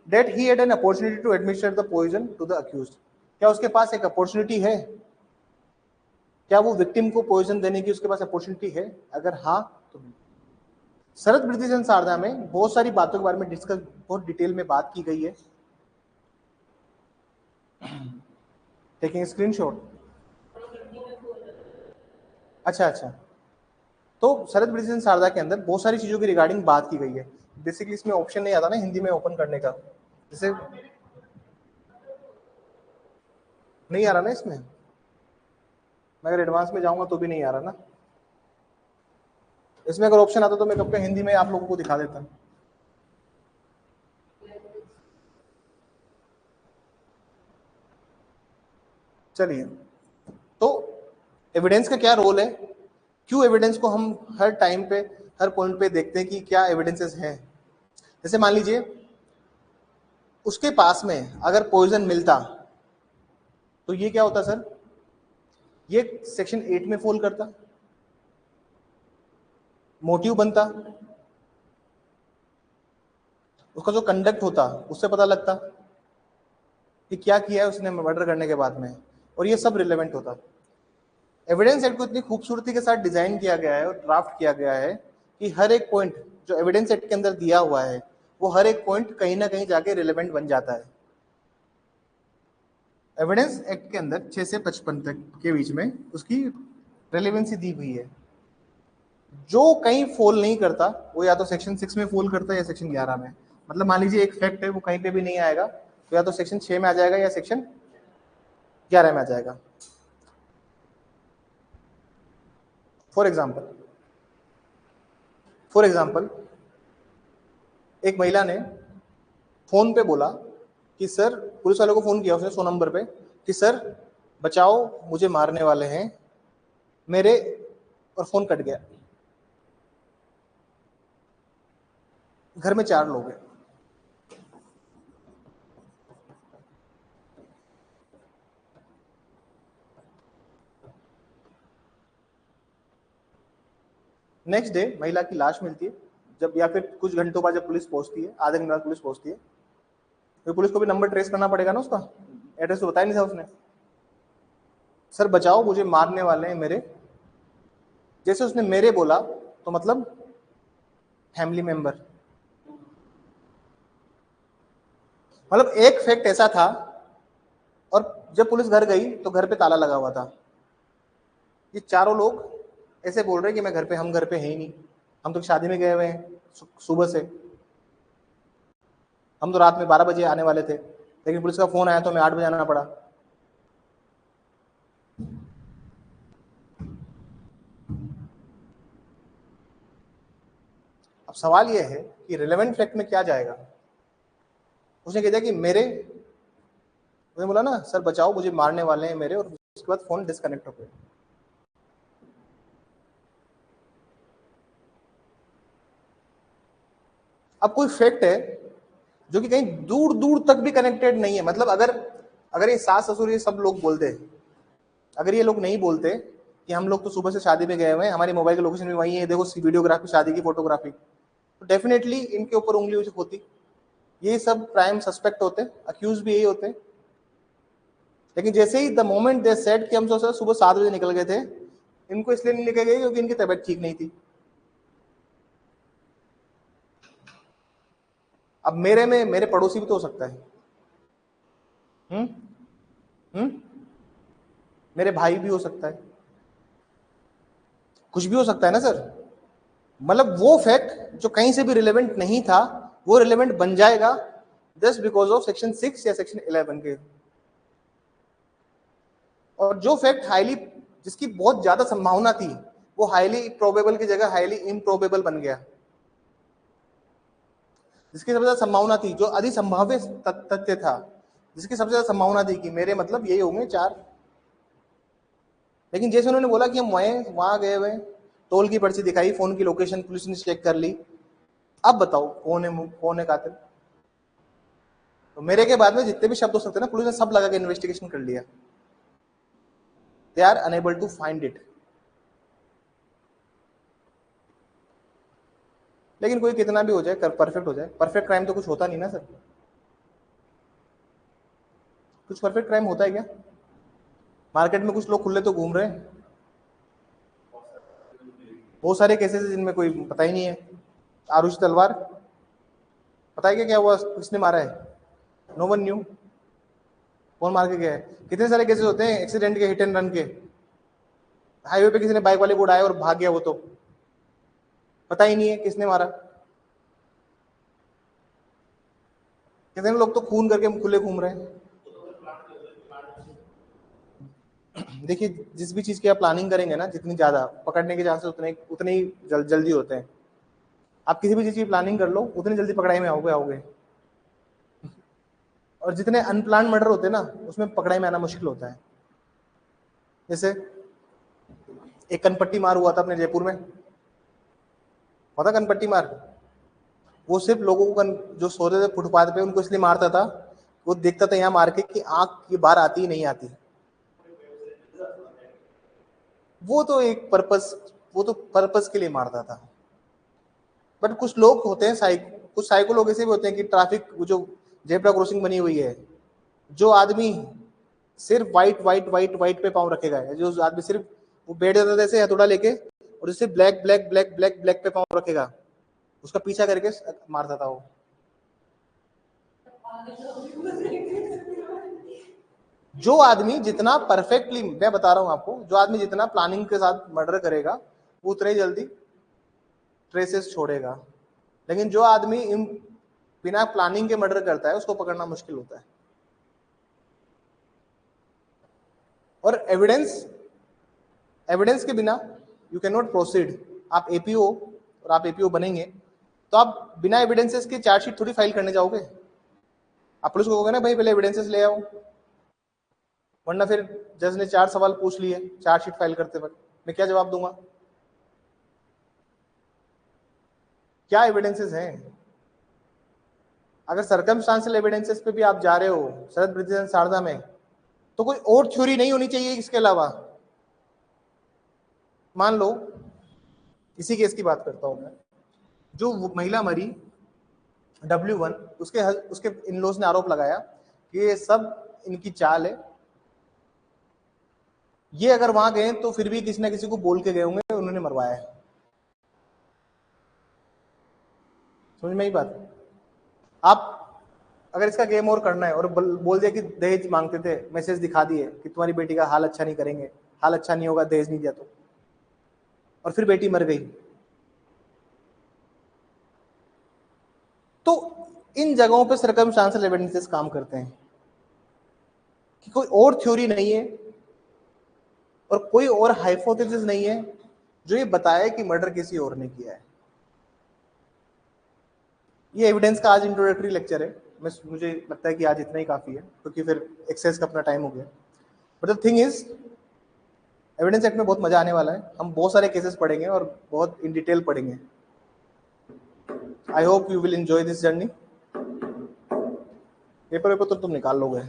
that he had an opportunity to administer the poison to the accused. क्या उसके पास एक अपॉर्चुनिटी है, क्या वो विक्टिम को पॉइजन देने की उसके पास अपॉर्चुनिटी है। अगर हाँ तो शरद ब्रिटिशन शारदा में बहुत सारी बातों के बारे में डिस्कस, बहुत डिटेल में बात की गई है। टेकिंग स्क्रीनशॉट, अच्छा अच्छा। तो शरद ब्रिटिशन शारदा के अंदर बहुत सारी चीजों की रिगार्डिंग बात की गई है। बेसिकली इसमें ऑप्शन नहीं आता ना हिंदी में ओपन करने का, जैसे नहीं आ रहा ना इसमें, मैं अगर एडवांस में जाऊंगा तो भी नहीं आ रहा ना। इसमें अगर ऑप्शन आता तो मैं कब का हिंदी में आप लोगों को दिखा देता। चलिए, तो एविडेंस का क्या रोल है, क्यों एविडेंस को हम हर टाइम पे हर पॉइंट पे देखते हैं कि क्या एविडेंसेस हैं। जैसे मान लीजिए उसके पास में अगर पॉइजन मिलता तो ये क्या होता सर, ये सेक्शन 8 में फॉल करता, मोटिव बनता, उसका जो कंडक्ट होता उससे पता लगता कि क्या किया है उसने मर्डर करने के बाद में, और ये सब रिलेवेंट होता। एविडेंस एक्ट को इतनी खूबसूरती के साथ डिजाइन किया गया है और ड्राफ्ट किया गया है कि हर एक पॉइंट जो एविडेंस एक्ट के अंदर दिया हुआ है वो हर एक पॉइंट कहीं ना कहीं जाके रिलेवेंट बन जाता है। एविडेंस एक्ट के अंदर 6 से 55 तक के बीच में उसकी रेलेवेंसी दी हुई है। जो कहीं फॉल नहीं करता वो या तो सेक्शन 6 में फॉल करता है या सेक्शन 11 में। मतलब मान लीजिए एक फैक्ट है वो कहीं पे भी नहीं आएगा तो या तो सेक्शन 6 में आ जाएगा या सेक्शन 11 में आ जाएगा। फॉर एग्जाम्पल एक महिला ने फोन पे बोला कि सर, पुलिस वालों को फोन किया उसने 100 नंबर पे कि सर बचाओ मुझे मारने वाले हैं मेरे, और फोन कट गया। घर में 4 लोग हैं। नेक्स्ट डे महिला की लाश मिलती है, जब या फिर कुछ घंटों बाद जब पुलिस पहुंचती है, आधे घंटे बाद पुलिस पहुंचती है, तो पुलिस को भी नंबर ट्रेस करना पड़ेगा ना, उसका एड्रेस तो बताया नहीं था उसने। सर बचाओ मुझे मारने वाले हैं मेरे, जैसे उसने मेरे बोला तो मतलब फैमिली मेंबर, मतलब एक फैक्ट ऐसा था। और जब पुलिस घर गई तो घर पे ताला लगा हुआ था। ये चारों लोग ऐसे बोल रहे हैं कि मैं घर पे, हम घर पे हैं ही नहीं, हम तो शादी में गए हुए हैं सुबह से, हम तो रात में 12 बजे आने वाले थे, लेकिन पुलिस का फोन आया तो हमें 8 बजे आना पड़ा। अब सवाल यह है कि रिलेवेंट फैक्ट में क्या जाएगा। उसने कह दिया कि मेरे, उसने बोला ना सर बचाओ मुझे मारने वाले हैं मेरे, और उसके बाद फोन डिस्कनेक्ट हो गया। अब कोई फैक्ट है जो कि कहीं दूर दूर तक भी कनेक्टेड नहीं है। मतलब अगर अगर ये सास ससुर ये सब लोग बोलते, अगर ये लोग नहीं बोलते कि हम लोग तो सुबह से शादी में गए हुए हैं, हमारी मोबाइल की लोकेशन भी वही है, देखो वीडियोग्राफी शादी की फोटोग्राफी, तो डेफिनेटली इनके ऊपर उंगली होती, ये सब प्राइम सस्पेक्ट होते, अक्यूज भी यही होते। लेकिन जैसे ही द मोमेंट दे सेड कि हम सोचा सुबह 7 बजे निकल गए थे, इनको इसलिए नहीं लेके गए क्योंकि इनकी तबीयत ठीक नहीं थी। अब मेरे में मेरे पड़ोसी भी तो हो सकता है, हम्म हम्म मेरे भाई भी हो सकता है, कुछ भी हो सकता है ना सर। मतलब वो फैक्ट जो कहीं से भी रिलेवेंट नहीं था वो रिलेवेंट बन जाएगा जस्ट बिकॉज ऑफ सेक्शन 6 या सेक्शन 11 के। और जो फैक्ट हाईली, जिसकी बहुत ज्यादा संभावना थी, वो हाईली प्रोबेबल की जगह हाईली इम्प्रोबेबल बन गया। जिसकी सबसे ज्यादा संभावना थी, जो अधिसंभाव्य तथ्य था, जिसकी सबसे ज्यादा संभावना थी कि मेरे मतलब यही होंगे 4, लेकिन जैसे उन्होंने बोला कि हम वहां गए हुए, टोल की पर्ची दिखाई, फोन की लोकेशन पुलिस ने चेक कर ली, अब बताओ कौन है कातिल। तो मेरे के बाद में जितने भी शब्द हो सकते हैं ना, पुलिस ने सब लगा के इन्वेस्टिगेशन कर लिया, they are unable to find it. लेकिन कोई कितना भी हो जाए, परफेक्ट हो जाए, परफेक्ट क्राइम तो कुछ होता नहीं ना सर। कुछ परफेक्ट क्राइम होता है क्या? मार्केट में कुछ लोग खुले तो घूम रहे हैं, बहुत सारे केसेस जिनमें कोई पता ही नहीं है। आरुषि तलवार, पता है क्या क्या हुआ, किसने मारा है? नो वन न्यू, कौन मार के गया है? कितने सारे केसेस होते हैं एक्सीडेंट के, हिट एंड रन के, हाईवे पे किसी ने बाइक वाले को उड़ाया और भाग गया, वो तो पता ही नहीं है किसने मारा। कितने लोग तो खून करके खुले घूम रहे हैं। देखिए, जिस भी चीज की आप प्लानिंग करेंगे ना, जितनी ज्यादा पकड़ने के चांसेस उतने ही जल्दी होते हैं। आप किसी भी चीज की प्लानिंग कर लो, उतनी जल्दी पकड़ाई में आओगे। और जितने अनप्लान मर्डर होते हैं ना, उसमें पकड़ाई में आना मुश्किल होता है। जैसे एक कनपट्टी मार हुआ था अपने जयपुर में, पता कनपट्टी मार? वो सिर्फ लोगों को जो सो रहे थे फुटपाथ पे, उनको इसलिए मारता था, वो देखता था यहाँ मार के कि आंख की बाहर आती ही नहीं आती। वो तो एक पर्पस के लिए मारता था। बट कुछ लोग होते हैं, कुछ साइको लोग ऐसे भी होते हैं कि ट्रैफिक, जो जेब्रा क्रॉसिंग बनी हुई है, जो आदमी सिर्फ वाइट वाइट वाइट वाइट पे पाँव रखेगा, जो आदमी सिर्फ वो बैठ जाता था ऐसे हथौड़ा लेके, और इससे black black black black black पे पाँव रखेगा, उसका पीछा करके मारता था वो। जो आदमी जितना परफेक्टली, मैं बता रहा हूं आपको, जो आदमी जितना प्लानिंग के साथ मर्डर करेगा, वो उतने जल्दी ट्रेसेस छोड़ेगा। लेकिन जो आदमी बिना प्लानिंग के मर्डर करता है, उसको पकड़ना मुश्किल होता है। और एविडेंस के बिना यू कैन नॉट प्रोसीड। आप एपीओ, और आप एपीओ बनेंगे तो आप बिना एविडेंसेस के चार्जशीट थोड़ी फाइल करने जाओगे। आप पुलिस को कहोगे ना भाई पहले एविडेंसेस ले आओ, वरना फिर जज ने 4 सवाल पूछ लिए चार्जशीट फाइल करते वक्त, मैं क्या जवाब दूंगा? क्या एविडेंसेस हैं? अगर सर्कमस्टांशियल एविडेंसेस पे भी आप जा रहे हो शरद ब्रिजेश शारदा में, तो कोई और थ्योरी नहीं होनी चाहिए इसके अलावा। मान लो, इसी केस की बात करता हूं मैं, जो महिला मरी W1, उसके इन-लॉज ने आरोप लगाया कि ये सब इनकी चाल है, ये अगर वहां गए तो फिर भी किसी ना किसी को बोल के गए होंगे, उन्होंने मरवाया है। समझ में आई बात? आप अगर इसका गेम और करना है और बोल दिया कि दहेज मांगते थे, मैसेज दिखा दिए कि तुम्हारी बेटी का हाल अच्छा नहीं करेंगे, हाल अच्छा नहीं होगा दहेज नहीं दिया तो, और फिर बेटी मर गई, तो इन जगहों पे सर्कमस्टांशियल एविडेंसेस काम करते हैं कि कोई और थ्योरी नहीं है और कोई और हाइपोथेसिस नहीं है जो ये बताए कि मर्डर किसी और ने किया है। ये एविडेंस का आज इंट्रोडक्टरी लेक्चर है, मुझे लगता है कि आज इतना ही काफी है, क्योंकि फिर एक्सेस का अपना टाइम हो गया। But the thing is, evidence act में बहुत मजा आने वाला है, हम बहुत सारे केसेस पढ़ेंगे और बहुत इन डिटेल पढ़ेंगे। I hope you will enjoy this journey. Paper तो तुम निकाल लोगे,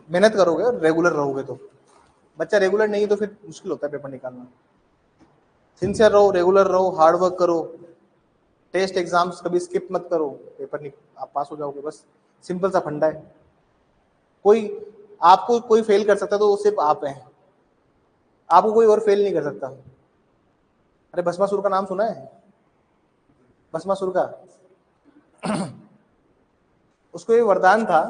मेहनत करोगे और रेगुलर रहोगे तो। बच्चा रेगुलर नहीं तो फिर मुश्किल होता है पेपर निकालना। सिंसियर रहो, रेगुलर रहो, हार्ड वर्क करो, टेस्ट एग्जाम्स कभी स्किप मत करो, पेपर आप पास हो जाओगे। बस सिंपल सा फंडा है। आपको कोई फेल कर सकता तो वो सिर्फ आप हैं, आपको कोई और फेल नहीं कर सकता। अरे भस्मासुर का नाम सुना है? भस्मासुर का उसको ये वरदान था,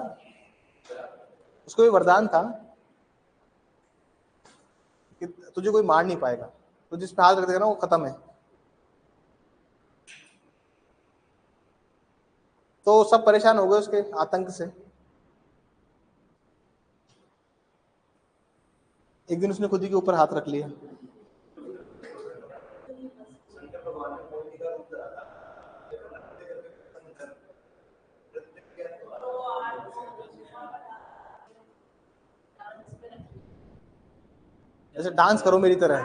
कि तुझे कोई मार नहीं पाएगा, तो जिस पे हाथ रख देगा ना वो खत्म है। तो सब परेशान हो गए उसके आतंक से। एक दिन उसने खुद ही के ऊपर हाथ रख लिया। जैसे डांस करो मेरी तरह।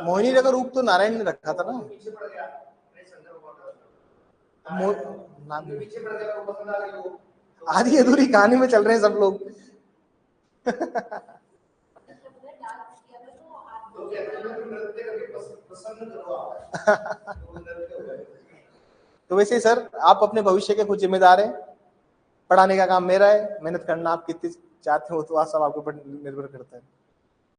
मोहिनी का रूप तो नारायण ने रखा था ना। आधी अधूरी कहानी में चल रहे हैं सब लोग। तो वैसे सर, आप अपने भविष्य के खुद जिम्मेदार हैं। पढ़ाने का काम मेरा है, मेहनत करना आप कितनी चाहते हो तो सब आपके ऊपर निर्भर करता है।